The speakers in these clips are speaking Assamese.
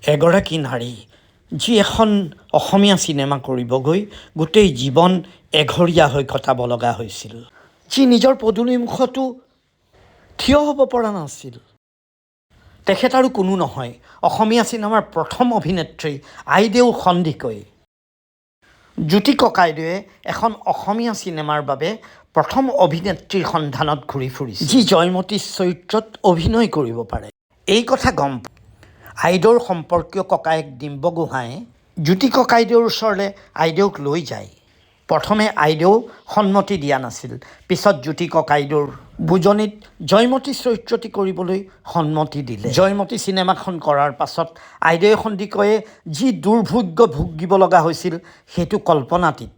এগৰাকী নাৰী যি এখন অসমীয়া চিনেমা কৰিবগৈ গোটেই জীৱন এঘৰীয়া হৈ কটাব লগা হৈছিল, যি নিজৰ পদূলিমুখতো থিয় হ'ব পৰা নাছিল। তেখেত আৰু কোনো নহয়, অসমীয়া চিনেমাৰ প্ৰথম অভিনেত্ৰী আইদেউ সন্দিকৈ। জ্যোতি ককাইদেৱে এখন অসমীয়া চিনেমাৰ বাবে প্ৰথম অভিনেত্ৰীৰ সন্ধানত ঘূৰি ফুৰিছিল, যি জয়মতীৰ চৰিত্ৰত অভিনয় কৰিব পাৰে। এই কথা গম আইদেউৰ সম্পৰ্কীয় ককায়েক ডিম্ব গোহাঁয়ে জ্যোতি ককাইদেউৰ ওচৰলৈ আইদেউক লৈ যায়। প্ৰথমে আইদেউ সন্মতি দিয়া নাছিল, পিছত জ্যোতি ককাইদেউৰ বুজনিত জয়মতী চৰিত্ৰটি কৰিবলৈ সন্মতি দিলে। জয়মতী চিনেমাখন কৰাৰ পাছত আইদেউ সন্দিকৈয়ে যি দুৰ্ভোগ্য ভুগিব লগা হৈছিল সেইটো কল্পনাতীত।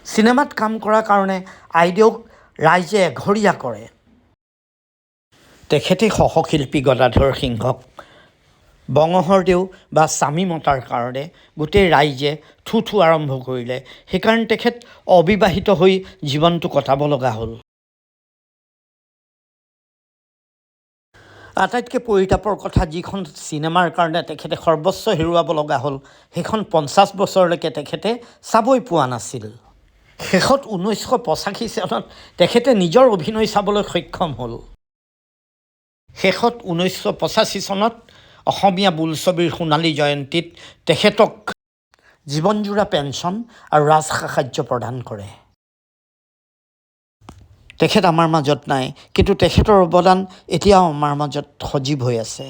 চিনেমাত কাম কৰাৰ কাৰণে আইদেউক ৰাইজে এঘৰীয়া কৰে। তেখেতে সহশিল্পী গদাধৰ সিংহক বঙহৰদেউ বা স্বামী মতাৰ কাৰণে গোটেই ৰাইজে থু আৰম্ভ কৰিলে। সেইকাৰণে তেখেত অবিবাহিত হৈ জীৱনটো কটাব লগা হ'ল। আটাইতকৈ পৰিতাপৰ কথা, যিখন চিনেমাৰ কাৰণে তেখেতে সৰ্বস্ব হেৰুৱাব লগা হ'ল, সেইখন 50 বছৰলৈকে তেখেতে চাবই পোৱা নাছিল। শেষত 1985 চনত তেখেতে নিজৰ অভিনয় চাবলৈ সক্ষম হ'ল। শেষত 1985 চনত অসমীয়া বোলছবিৰ সোণালী জয়ন্তীত তেখেতক জীৱনজোৰা পেঞ্চন আৰু ৰাজসাহাৰ্য প্ৰদান কৰে। তেখেত আমাৰ মাজত নাই, কিন্তু তেখেতৰ অৱদান এতিয়াও আমাৰ মাজত সজীৱ হৈ আছে।